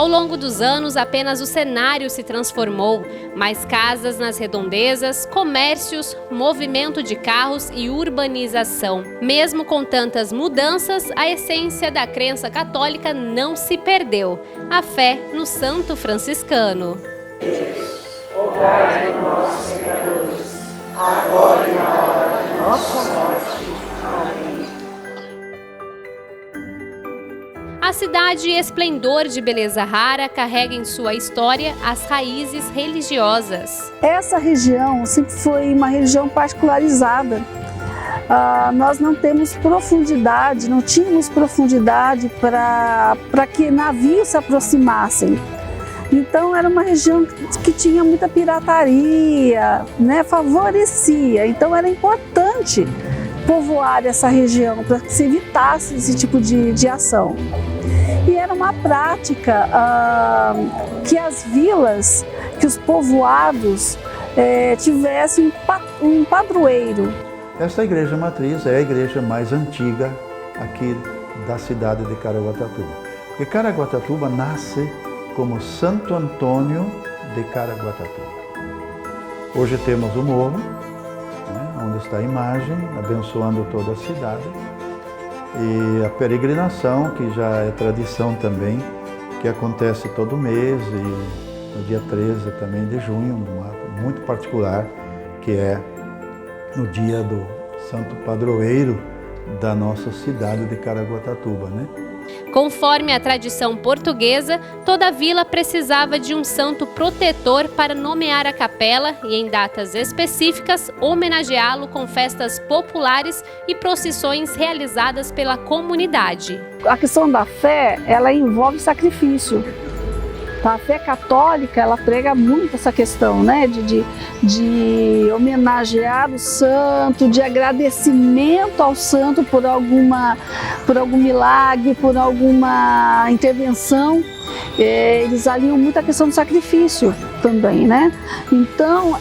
Ao longo dos anos, apenas o cenário se transformou. Mais casas nas redondezas, comércios, movimento de carros e urbanização. Mesmo com tantas mudanças, a essência da crença católica não se perdeu. A fé no santo franciscano. Rogai por nós, pecadores, agora e na hora de nossa morte. Amém. A cidade esplendor de beleza rara carrega em sua história as raízes religiosas. Essa região sempre foi uma região particularizada. Nós não temos profundidade, não tínhamos profundidade para que navios se aproximassem. Então era uma região que tinha muita pirataria, né? Favorecia. Então era importante povoar essa região para que se evitasse esse tipo de ação. E era uma prática que as vilas, que os povoados tivessem um padroeiro. Esta igreja matriz é a igreja mais antiga aqui da cidade de Caraguatatuba. Porque Caraguatatuba nasce como Santo Antônio de Caraguatatuba. Hoje temos o morro, né, onde está a imagem, abençoando toda a cidade. E a peregrinação, que já é tradição também, que acontece todo mês, e no dia 13 também de junho, num ato muito particular, que é no dia do santo padroeiro da nossa cidade de Caraguatatuba, né? Conforme a tradição portuguesa, toda vila precisava de um santo protetor para nomear a capela e, em datas específicas, homenageá-lo com festas populares e procissões realizadas pela comunidade. A questão da fé, ela envolve sacrifício. A fé católica, ela prega muito essa questão, né, de homenagear o santo, de agradecimento ao santo por algum milagre, por alguma intervenção. Eles aliam muito a questão do sacrifício também, né? Então,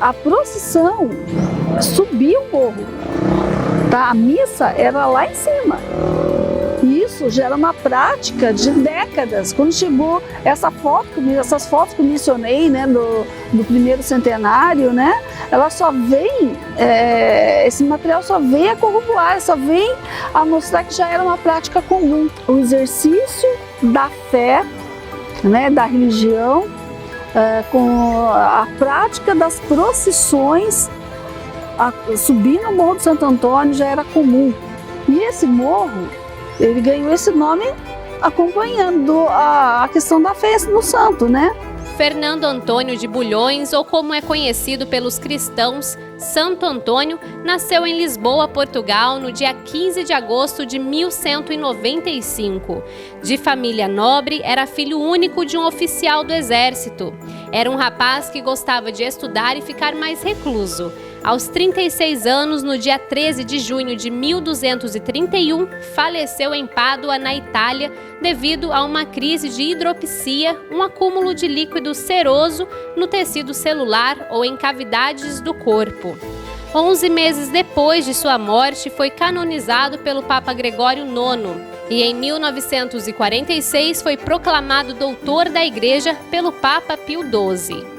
a procissão subia o morro, tá? A missa era lá em cima. Isso já era uma prática de décadas. Quando chegou essas fotos que eu mencionei, né, do primeiro centenário, né, ela só vem, esse material só vem a corroborar, só vem a mostrar que já era uma prática comum. O exercício da fé, né, da religião, com a prática das procissões, subir no Morro do Santo Antônio já era comum. E esse morro, ele ganhou esse nome acompanhando a questão da fé no santo, né? Fernando Antônio de Bulhões, ou como é conhecido pelos cristãos, Santo Antônio, nasceu em Lisboa, Portugal, no dia 15 de agosto de 1195. De família nobre, era filho único de um oficial do exército. Era um rapaz que gostava de estudar e ficar mais recluso. Aos 36 anos, no dia 13 de junho de 1231, faleceu em Pádua, na Itália, devido a uma crise de hidropsia, um acúmulo de líquido seroso no tecido celular ou em cavidades do corpo. 11 meses depois de sua morte, foi canonizado pelo Papa Gregório IX e em 1946 foi proclamado doutor da Igreja pelo Papa Pio XII.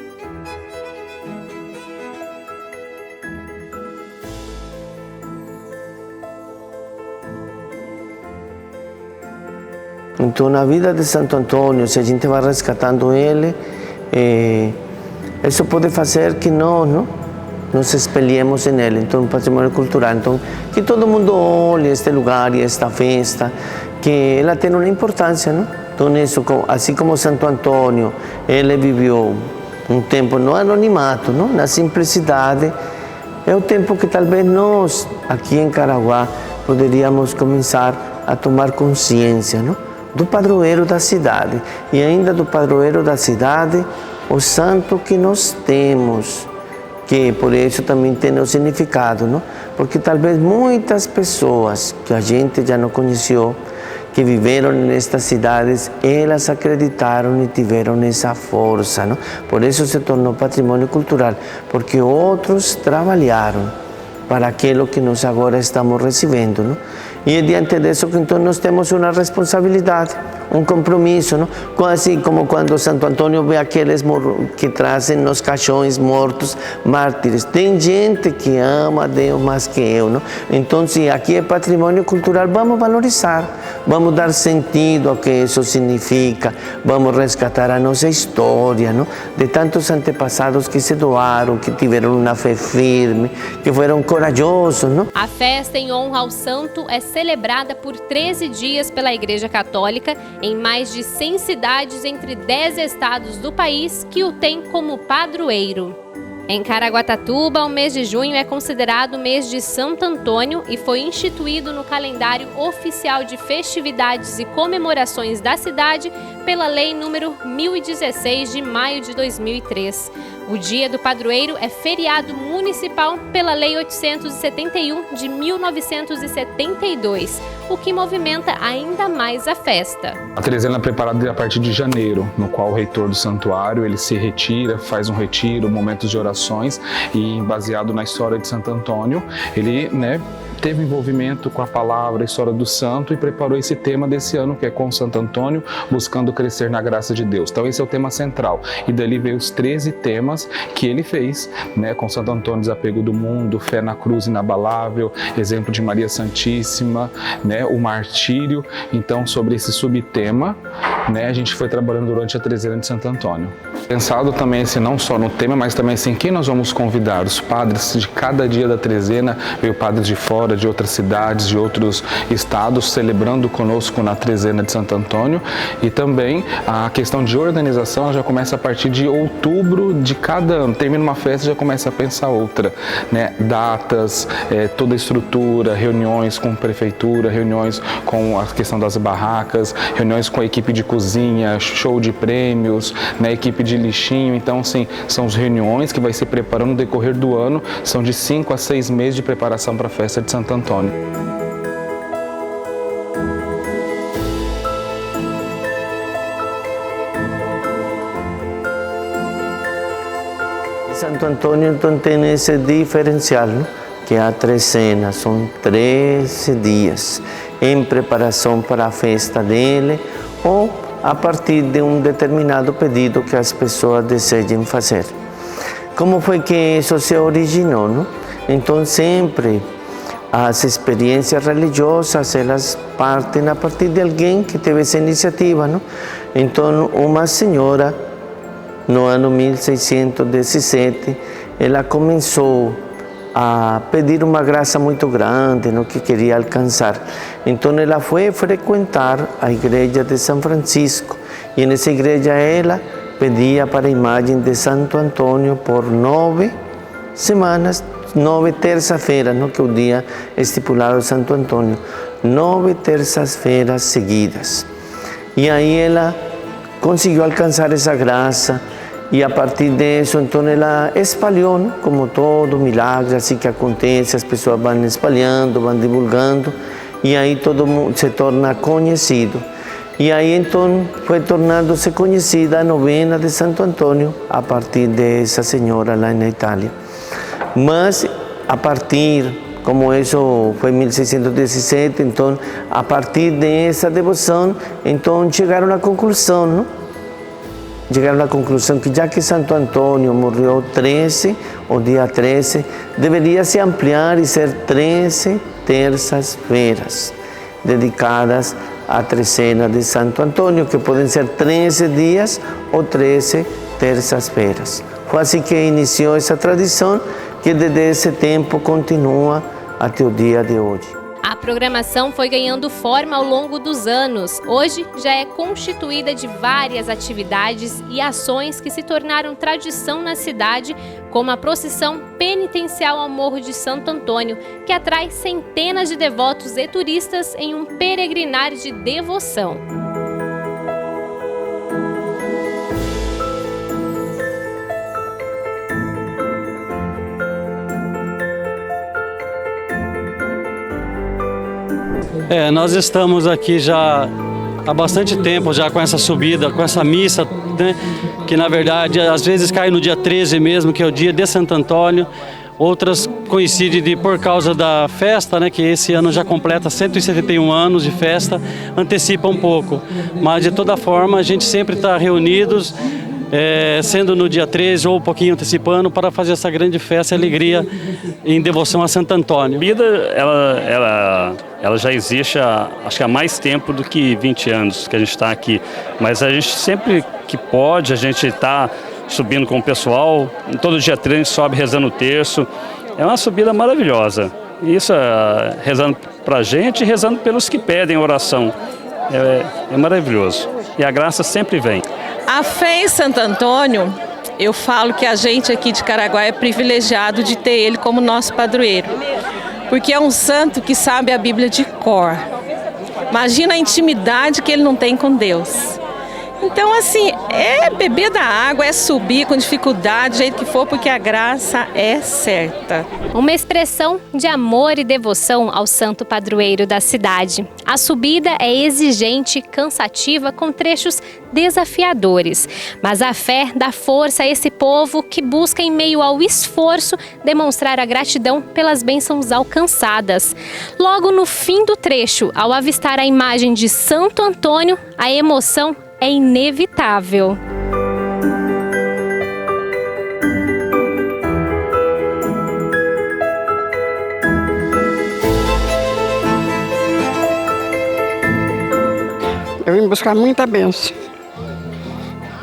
Então, na vida de Santo Antônio, se a gente vai resgatando ele, isso pode fazer que nós nos espelhemos nele. Então, patrimônio cultural. Então, que todo mundo olhe este lugar e esta festa, que ela tem uma importância, não? Então, isso, assim como Santo Antônio, ele viveu um tempo no anonimato, não? Na simplicidade, é o tempo que talvez nós, aqui em Caraguá, poderíamos começar a tomar consciência, não? Do padroeiro da cidade, e ainda do padroeiro da cidade, o santo que nós temos, que por isso também tem o significado, não? Porque talvez muitas pessoas que a gente já não conheceu, que viveram nestas cidades, elas acreditaram e tiveram essa força, não? Por isso se tornou patrimônio cultural, porque outros trabalharam para aquilo que nós agora estamos recebendo, não? E diante disso, então, nós temos uma responsabilidade, um compromisso, não? Quase como quando Santo Antônio vê aqueles que trazem nos caixões mortos, mártires. Tem gente que ama a Deus mais que eu, não? Então, se aqui é patrimônio cultural, vamos valorizar, vamos dar sentido ao que isso significa, vamos resgatar a nossa história, não? De tantos antepassados que se doaram, que tiveram uma fé firme, que foram corajosos, não? A festa em honra ao santo é celebrada por 13 dias pela Igreja Católica em mais de 100 cidades entre 10 estados do país que o têm como padroeiro. Em Caraguatatuba, o mês de junho é considerado o mês de Santo Antônio e foi instituído no calendário oficial de festividades e comemorações da cidade pela Lei número 1016 de maio de 2003. O Dia do Padroeiro é feriado municipal pela Lei 871 de 1972, o que movimenta ainda mais a festa. A trezena é preparada a partir de janeiro, no qual o reitor do santuário ele se retira, faz um retiro, momentos de orações, e baseado na história de Santo Antônio, ele teve envolvimento com a palavra, a história do santo, e preparou esse tema desse ano, que é com Santo Antônio, buscando crescer na graça de Deus. Então esse é o tema central, e dali veio os 13 temas que ele fez, com Santo Antônio, desapego do mundo, fé na cruz inabalável, exemplo de Maria Santíssima, o martírio. Então, sobre esse subtema, a gente foi trabalhando durante a trezena de Santo Antônio. Pensado também não só no tema, mas também quem nós vamos convidar. Os padres de cada dia da trezena, veio padres de fora, de outras cidades, de outros estados, celebrando conosco na trezena de Santo Antônio. E também a questão de organização, ela já começa a partir de outubro de cada ano. Termina uma festa, já começa a pensar outra, datas, toda a estrutura, reuniões com prefeitura, reuniões com a questão das barracas, reuniões com a equipe de cozinha, show de prêmios, equipe de lixinho. Então, sim, são as reuniões que vai se preparando no decorrer do ano, são de 5 a 6 meses de preparação para a festa de Santo Antônio. Santo Antônio então tem esse diferencial, que a trezena são 13 dias em preparação para a festa dele, ou a partir de um determinado pedido que as pessoas desejem fazer. Como foi que isso se originou, não? Então sempre as experiências religiosas, elas partem a partir de alguém que teve essa iniciativa, não? Então uma senhora, no ano 1617, ela começou a pedir uma graça muito grande, no que queria alcançar. Então ela foi frequentar a igreja de São Francisco, e nessa igreja ela pedia para a imagem de Santo Antônio por 9 semanas, 9 terças-feiras, que é o dia estipulado de Santo Antônio, 9 terças-feiras seguidas. E aí ela conseguiu alcançar essa graça, e a partir disso, então, ela espalhou, como todo milagre assim que acontece, as pessoas vão espalhando, vão divulgando, e aí todo mundo se torna conhecido. E aí, então, foi tornando-se conhecida a novena de Santo Antônio a partir dessa senhora lá na Itália. Mas, a partir, como isso foi em 1617, então, a partir dessa devoção, então, chegaram à conclusão, não? Chegaram à conclusão que, já que Santo Antônio morreu 13, o dia 13, deveria se ampliar e ser 13 terças-feiras dedicadas à trezena de Santo Antônio, que podem ser 13 dias ou 13 terças-feiras. Foi assim que iniciou essa tradição, que desde esse tempo continua até o dia de hoje. A programação foi ganhando forma ao longo dos anos. Hoje já é constituída de várias atividades e ações que se tornaram tradição na cidade, como a procissão penitencial ao Morro de Santo Antônio, que atrai centenas de devotos e turistas em um peregrinar de devoção. Nós estamos aqui já há bastante tempo, já com essa subida, com essa missa, que na verdade às vezes cai no dia 13 mesmo, que é o dia de Santo Antônio, outras coincidem por causa da festa, né, que esse ano já completa 171 anos de festa, antecipa um pouco. Mas de toda forma a gente sempre está reunidos, sendo no dia 13 ou um pouquinho antecipando, para fazer essa grande festa e alegria em devoção a Santo Antônio. A vida, ela já existe acho que há mais tempo do que 20 anos que a gente está aqui, mas a gente sempre que pode, a gente está subindo com o pessoal, todo dia 13 a gente sobe rezando o terço, é uma subida maravilhosa, isso rezando para a gente e rezando pelos que pedem oração, é maravilhoso e a graça sempre vem. A fé em Santo Antônio, eu falo que a gente aqui de Caraguá é privilegiado de ter ele como nosso padroeiro, porque é um santo que sabe a Bíblia de cor. Imagina a intimidade que ele não tem com Deus. Então, assim, é beber da água, é subir com dificuldade, do jeito que for, porque a graça é certa. Uma expressão de amor e devoção ao santo padroeiro da cidade. A subida é exigente, cansativa, com trechos desafiadores. Mas a fé dá força a esse povo que busca, em meio ao esforço, demonstrar a gratidão pelas bênçãos alcançadas. Logo no fim do trecho, ao avistar a imagem de Santo Antônio, a emoção é inevitável. Eu vim buscar muita bênção.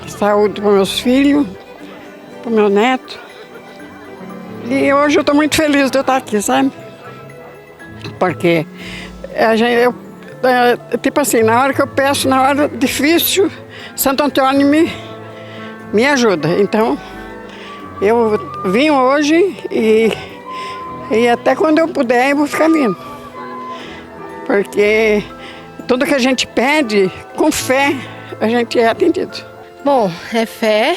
Saúde para meus filhos, para o meu neto. E hoje eu estou muito feliz de eu estar aqui, sabe? Porque tipo assim, na hora que eu peço, na hora difícil, Santo Antônio me ajuda. Então, eu vim hoje e até quando eu puder eu vou ficar vindo. Porque tudo que a gente pede, com fé, a gente é atendido. Bom, é fé,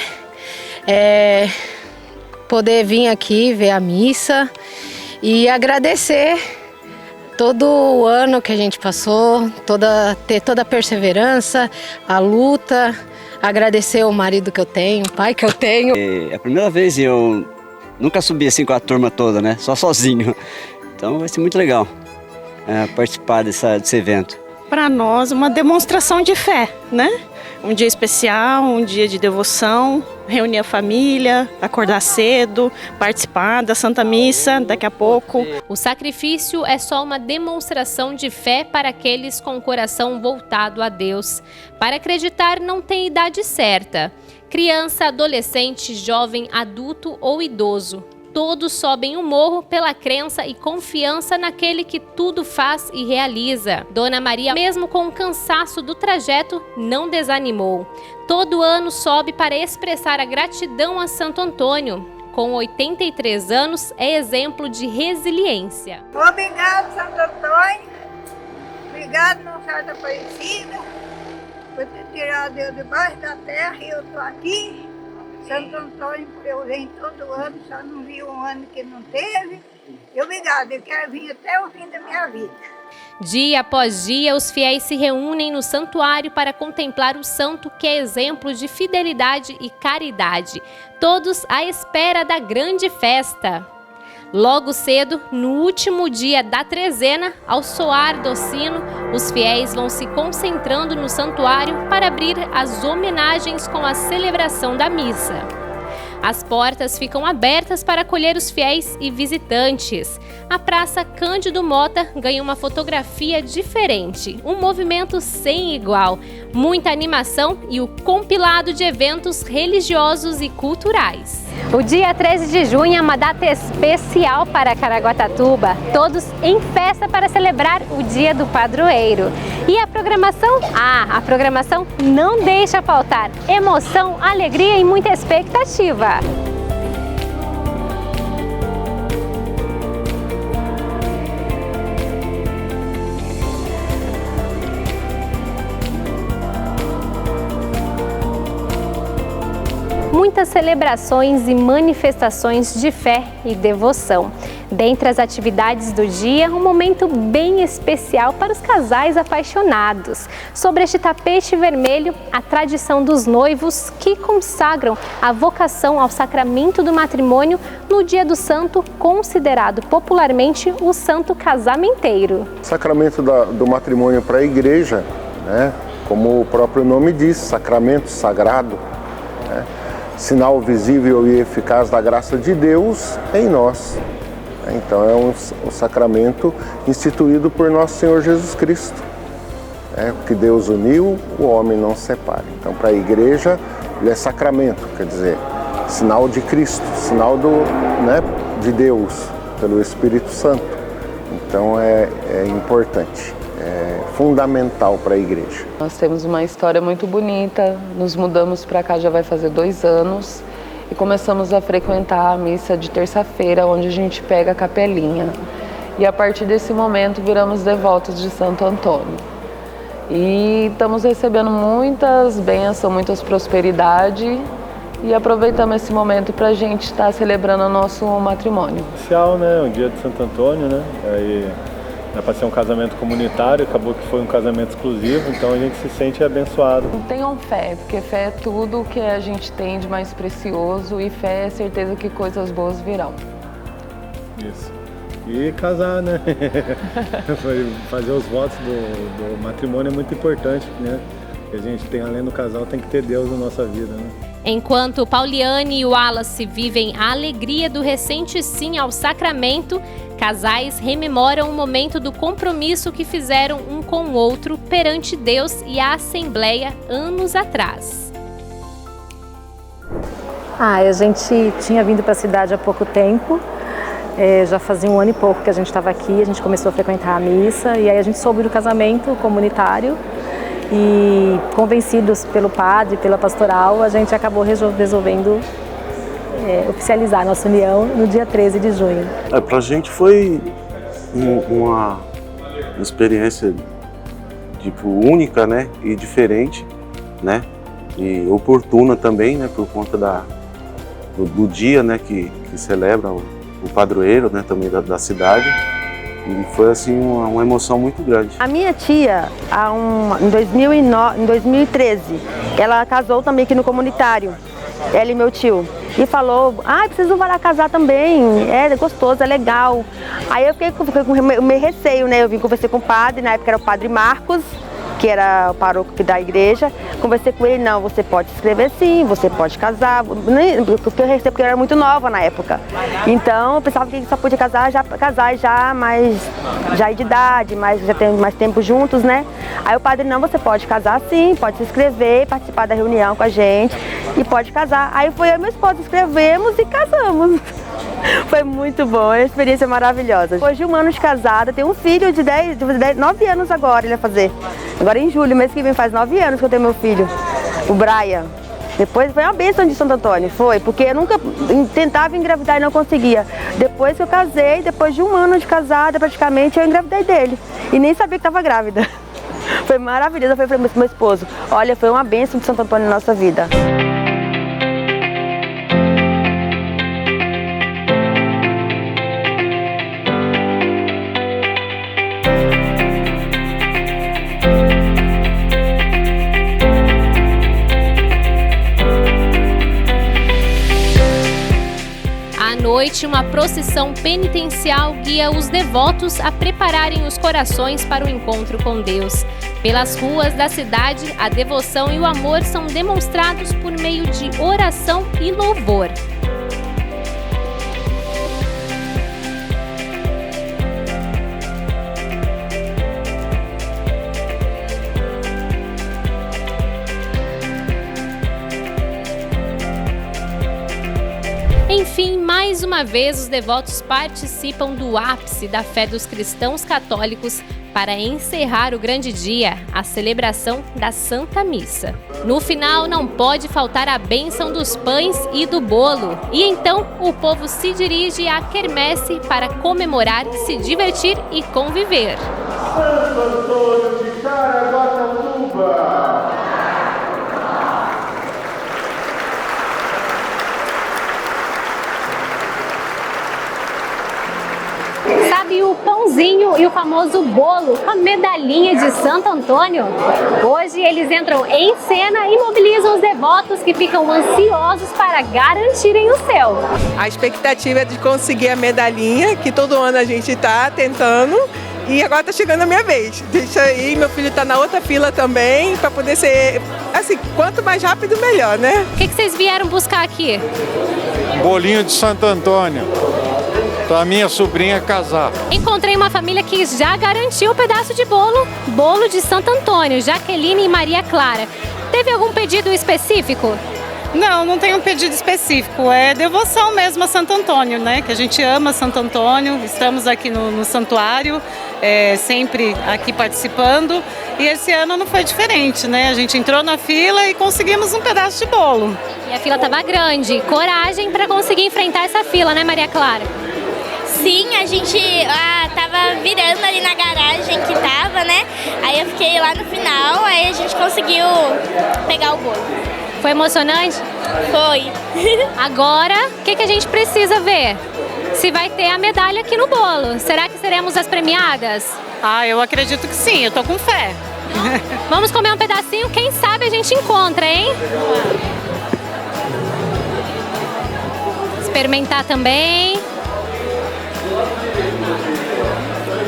é poder vir aqui ver a missa e agradecer todo o ano que a gente passou, ter toda a perseverança, a luta, agradecer o marido que eu tenho, o pai que eu tenho. É a primeira vez e eu nunca subi assim com a turma toda, né? Só sozinho. Então vai ser muito legal participar desse evento. Para nós, uma demonstração de fé, né? Um dia especial, um dia de devoção, reunir a família, acordar cedo, participar da Santa Missa daqui a pouco. O sacrifício é só uma demonstração de fé para aqueles com o coração voltado a Deus. Para acreditar não tem idade certa. Criança, adolescente, jovem, adulto ou idoso. Todos sobem o morro pela crença e confiança naquele que tudo faz e realiza. Dona Maria, mesmo com o cansaço do trajeto, não desanimou. Todo ano sobe para expressar a gratidão a Santo Antônio. Com 83 anos, é exemplo de resiliência. Obrigado, Santo Antônio. Obrigado, Nossa Senhora Aparecida, por ter tirado eu debaixo da terra e eu estou aqui. Santo Antônio, eu venho todo ano, só não vi um ano que não teve. Obrigado, eu quero vir até o fim da minha vida. Dia após dia, os fiéis se reúnem no santuário para contemplar o santo que é exemplo de fidelidade e caridade. Todos à espera da grande festa. Logo cedo, no último dia da trezena, ao soar do sino, os fiéis vão se concentrando no santuário para abrir as homenagens com a celebração da missa. As portas ficam abertas para acolher os fiéis e visitantes. A Praça Cândido Mota ganha uma fotografia diferente, um movimento sem igual, muita animação e o compilado de eventos religiosos e culturais. O dia 13 de junho é uma data especial para Caraguatatuba, todos em festa para celebrar o Dia do Padroeiro. E a programação? A programação não deixa faltar emoção, alegria e muita expectativa. Muitas celebrações e manifestações de fé e devoção. Dentre as atividades do dia, um momento bem especial para os casais apaixonados. Sobre este tapete vermelho, a tradição dos noivos que consagram a vocação ao sacramento do matrimônio no dia do santo, considerado popularmente o santo casamenteiro. O sacramento do matrimônio para a igreja, né, como o próprio nome diz, sacramento sagrado, né, sinal visível e eficaz da graça de Deus em nós. Então é um sacramento instituído por nosso Senhor Jesus Cristo. O que Deus uniu, o homem não separa. Então para a igreja ele é sacramento, quer dizer, sinal de Cristo, sinal de Deus, pelo Espírito Santo. Então é importante, é fundamental para a igreja. Nós temos uma história muito bonita, nos mudamos para cá já vai fazer 2 anos. E começamos a frequentar a missa de terça-feira, onde a gente pega a capelinha. E a partir desse momento viramos devotos de Santo Antônio. E estamos recebendo muitas bênçãos, muitas prosperidade e aproveitamos esse momento para a gente estar celebrando o nosso matrimônio. Especial, né? O dia de Santo Antônio, né? Aí era para ser um casamento comunitário, acabou que foi um casamento exclusivo, então a gente se sente abençoado. Tenham fé, porque fé é tudo que a gente tem de mais precioso e fé é certeza que coisas boas virão. Isso. E casar, né? Fazer os votos do matrimônio é muito importante, né? A gente tem, além do casal, tem que ter Deus na nossa vida, né? Enquanto Pauliane e Wallace vivem a alegria do recente sim ao sacramento, casais rememoram o momento do compromisso que fizeram um com o outro perante Deus e a Assembleia anos atrás. A gente tinha vindo para a cidade há pouco tempo, já fazia 1 ano e pouco que a gente estava aqui, a gente começou a frequentar a missa e aí a gente soube do casamento comunitário. E convencidos pelo padre, pela pastoral, a gente acabou resolvendo oficializar a nossa união no dia 13 de junho. Para a gente foi uma experiência única, né, e diferente, né, e oportuna também, né, por conta do dia, né, que celebra o padroeiro, né, também da cidade. E foi assim uma emoção muito grande. A minha tia, em 2013, ela casou também aqui no comunitário, ela e meu tio. E falou, preciso lá casar também, é gostoso, é legal. Aí eu fiquei com meio receio, né? Eu vim conversar com o padre, na época era o padre Marcos, que era o paróquio da igreja. Conversei com ele, não, você pode se inscrever sim, você pode casar, porque eu era muito nova na época. Então eu pensava que só podia casar já de idade, já tem mais tempo juntos, né? Aí o padre, não, você pode casar sim, pode se inscrever, participar da reunião com a gente e pode casar. Aí foi eu e minha esposa, inscrevemos e casamos. Foi muito bom, é uma experiência maravilhosa. Depois de 1 ano de casada, tenho um filho de 9 anos agora, ele vai fazer. Agora em julho, mês que vem, faz 9 anos que eu tenho meu filho, o Brian. Depois foi uma bênção de Santo Antônio, porque eu nunca tentava engravidar e não conseguia. Depois que eu casei, depois de 1 ano de casada praticamente, eu engravidei dele. E nem sabia que estava grávida. Foi maravilhoso, foi para meu esposo. Olha, foi uma bênção de Santo Antônio na nossa vida. Noite, uma procissão penitencial guia os devotos a prepararem os corações para o encontro com Deus. Pelas ruas da cidade, a devoção e o amor são demonstrados por meio de oração e louvor. Enfim, mais uma vez os devotos participam do ápice da fé dos cristãos católicos para encerrar o grande dia, a celebração da Santa Missa. No final não pode faltar a bênção dos pães e do bolo. E então o povo se dirige à quermesse para comemorar, se divertir e conviver. Santo Antônio de Caraguatatuba! sabe o pãozinho e o famoso bolo com a medalhinha de Santo Antônio? Hoje eles entram em cena e mobilizam os devotos que ficam ansiosos para garantirem o seu. A expectativa é de conseguir a medalhinha, que todo ano a gente está tentando. E agora tá chegando a minha vez. Deixa aí, meu filho tá na outra fila também, para poder ser, assim, quanto mais rápido, melhor, né? O que vocês vieram buscar aqui? Bolinho de Santo Antônio, pra minha sobrinha casar. Encontrei uma família que já garantiu um pedaço de bolo de Santo Antônio, Jaqueline e Maria Clara. Teve algum pedido específico? Não, não tem um pedido específico, é devoção mesmo a Santo Antônio, né? Que a gente ama Santo Antônio, estamos aqui no santuário, sempre aqui participando, e esse ano não foi diferente, né? A gente entrou na fila e conseguimos um pedaço de bolo. E a fila estava grande, coragem para conseguir enfrentar essa fila, né, Maria Clara? Sim, a gente tava virando ali na garagem que tava, né? Aí eu fiquei lá no final, aí a gente conseguiu pegar o bolo. Foi emocionante? Foi. Agora, o que a gente precisa ver? Se vai ter a medalha aqui no bolo. Será que seremos as premiadas? Eu acredito que sim, eu tô com fé. Vamos comer um pedacinho, quem sabe a gente encontra, hein? Experimentar também.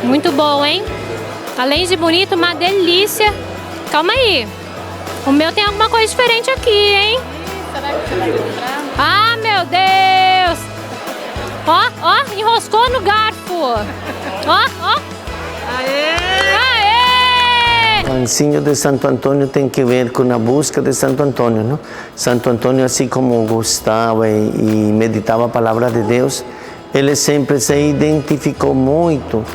Muito bom, hein? Além de bonito, uma delícia. Calma aí. O meu tem alguma coisa diferente aqui, hein? Será que você vai encontrar? Ah, meu Deus! Ó, enroscou no garfo. Ó. Aê! Aê! O pãozinho de Santo Antônio tem que ver com a busca de Santo Antônio, não? Santo Antônio, assim como gostava e meditava a palavra de Deus, ele sempre se identificou muito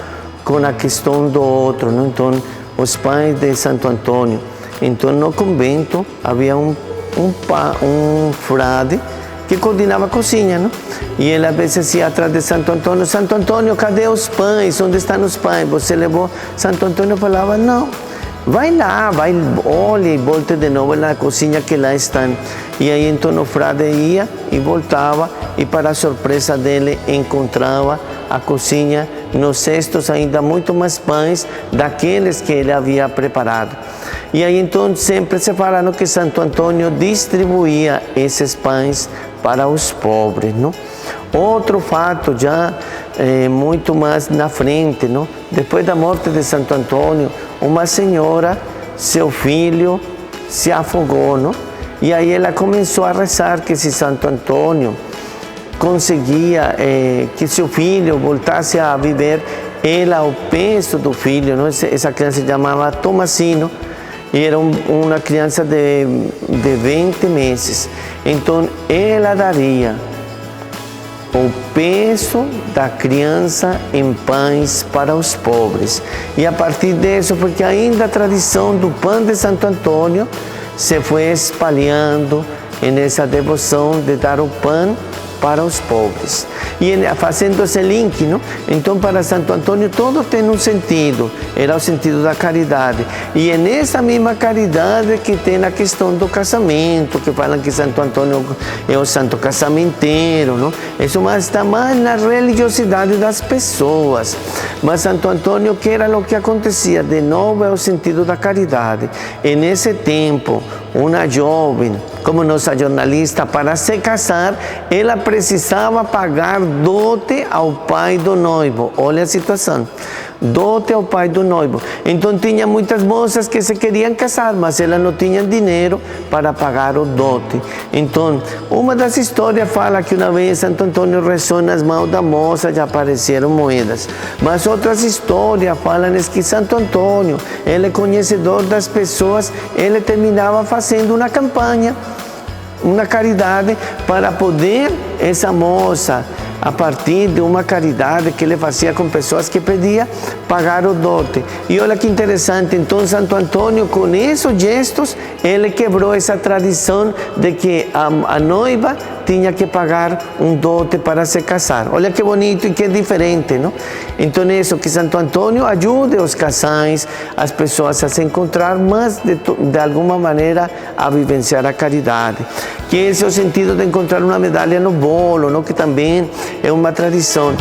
com a questão do outro, não? Então, os pais de Santo Antônio. Então, no convento havia um frade que coordenava a cozinha, não? E ele às vezes ia atrás de Santo Antônio, cadê os pães? Onde estão os pães? Você levou? Santo Antônio falava, não, vai lá, olha e volte de novo na cozinha que lá estão. E aí então o frade ia e voltava e para a surpresa dele encontrava a cozinha nos cestos ainda muito mais pães daqueles que ele havia preparado. E aí então sempre se fala que Santo Antônio distribuía esses pães para os pobres, não? Outro fato já muito mais na frente, não? Depois da morte de Santo Antônio, uma senhora, seu filho se afogou, não? E aí ela começou a rezar que se Santo Antônio conseguia que seu filho voltasse a viver, ela, o peso do filho, não? Essa criança se chamava Tomasino, e era uma criança de 20 meses. Então, ela daria o peso da criança em pães para os pobres. E a partir disso, porque ainda a tradição do pão de Santo Antônio se foi espalhando nessa devoção de dar o pão para os pobres. E fazendo esse link, não? Então, para Santo Antônio, todo tem um sentido, era o sentido da caridade. E é nessa mesma caridade que tem a questão do casamento, que falam que Santo Antônio é o santo casamenteiro, não? Isso está mais na religiosidade das pessoas. Mas Santo Antônio, que era o que acontecia? De novo, é o sentido da caridade. E nesse tempo, uma jovem, como nossa jornalista, para se casar, ela precisava pagar dote ao pai do noivo. Olha a situação. Dote ao pai do noivo. Então tinha muitas moças que se queriam casar, mas elas não tinham dinheiro para pagar o dote. Então, uma das histórias fala que uma vez Santo Antônio rezou nas mãos da moça e apareceram moedas. Mas outras histórias falam que Santo Antônio, ele é conhecedor das pessoas, ele terminava fazendo uma campanha, uma caridade para poder essa moça, a partir de uma caridade que ele fazia com pessoas que pediam, pagar o dote. E olha que interessante, então Santo Antônio, com esses gestos, ele quebrou essa tradição de que a noiva tinha que pagar um dote para se casar. Olha que bonito e que diferente, não? Então é isso, que Santo Antônio ajude os casais, as pessoas a se encontrar, mas de alguma maneira a vivenciar a caridade. Que esse é o sentido de encontrar uma medalha no bolo, não? Que também é uma tradição.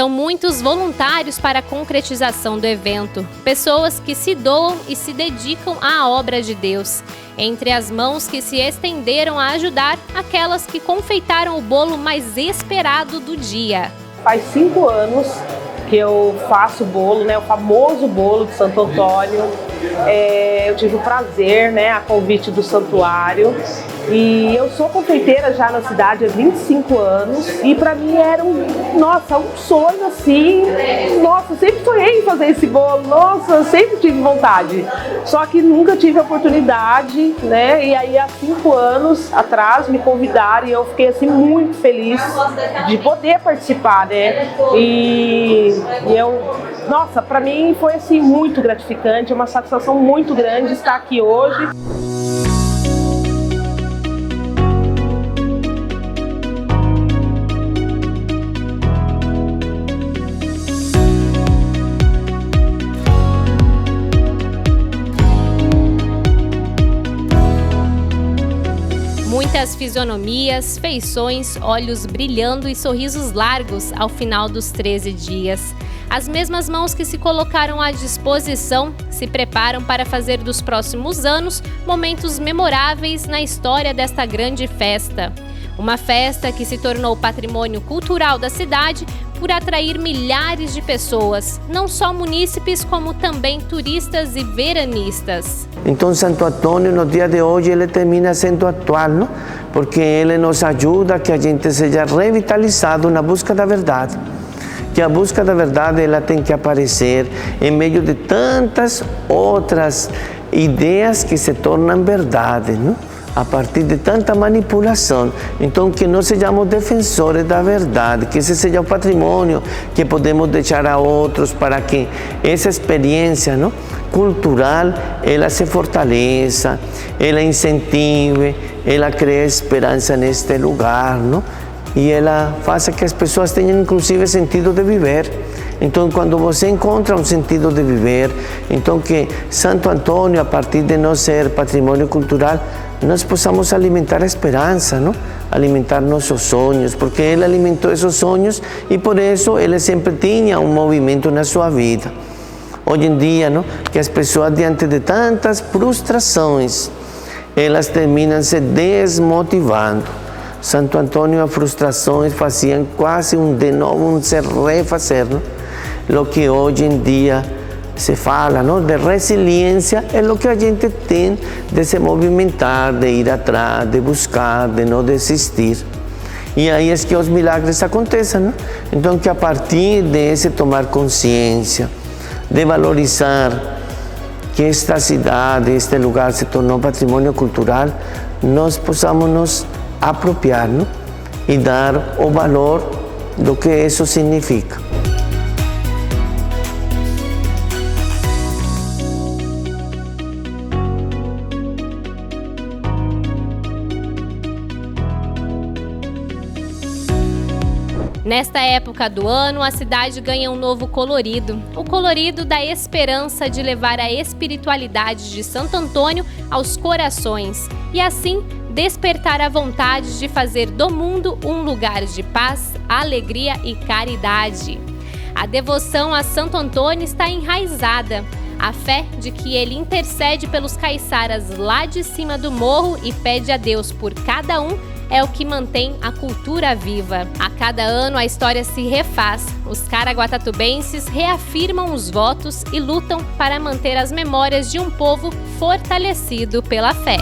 São muitos voluntários para a concretização do evento, pessoas que se doam e se dedicam à obra de Deus. Entre as mãos que se estenderam a ajudar, aquelas que confeitaram o bolo mais esperado do dia. Faz 5 anos que eu faço o bolo, né, o famoso bolo de Santo Antônio. Eu tive o prazer, né, a convite do santuário, e eu sou confeiteira já na cidade há 25 anos, e para mim era um sonho assim, eu sempre sonhei em fazer esse bolo, eu sempre tive vontade, só que nunca tive a oportunidade, né, e aí há 5 anos atrás me convidaram e eu fiquei assim muito feliz de poder participar, né, e para mim foi assim muito gratificante, uma satisfação muito grande estar aqui hoje. Muitas fisionomias, feições, olhos brilhando e sorrisos largos ao final dos 13 dias. As mesmas mãos que se colocaram à disposição se preparam para fazer dos próximos anos momentos memoráveis na história desta grande festa. Uma festa que se tornou patrimônio cultural da cidade por atrair milhares de pessoas, não só munícipes como também turistas e veranistas. Então Santo Antônio no dia de hoje ele termina sendo atual, não? Porque ele nos ajuda a que a gente seja revitalizado na busca da verdade. Que a busca da verdade ela tem que aparecer em meio de tantas outras ideias que se tornam verdade, não? A partir de tanta manipulação. Então que nós sejamos defensores da verdade, que esse seja o patrimônio que podemos deixar a outros para que essa experiência, não, cultural ela se fortaleça, ela incentive, ela crie esperança neste lugar, não? E ela faça que as pessoas tenham inclusive sentido de viver. Então quando você encontra um sentido de viver, então que Santo Antônio, a partir de não ser patrimônio cultural, nós possamos alimentar a esperança, não? Alimentar nossos sonhos, porque ele alimentou esses sonhos e por isso ele sempre tinha um movimento na sua vida. Hoje em dia, não? Que as pessoas diante de tantas frustrações, elas terminam se desmotivando. Santo Antônio, as frustrações faziam quase de novo um se refazer, não? O que hoje em dia se fala, não, de resiliência, é o que a gente tem de se movimentar, de ir atrás, de buscar, de não desistir. E aí é que os milagres acontecem, não? Então que a partir desse tomar consciência, de valorizar que esta cidade, este lugar se tornou patrimônio cultural, nós possamos nos apropriar, não? E dar o valor do que isso significa. Nesta época do ano, a cidade ganha um novo colorido, o colorido da esperança de levar a espiritualidade de Santo Antônio aos corações e assim despertar a vontade de fazer do mundo um lugar de paz, alegria e caridade. A devoção a Santo Antônio está enraizada. A fé de que ele intercede pelos caiçaras lá de cima do morro e pede a Deus por cada um é o que mantém a cultura viva. A cada ano a história se refaz. Os caraguatatubenses reafirmam os votos e lutam para manter as memórias de um povo fortalecido pela fé.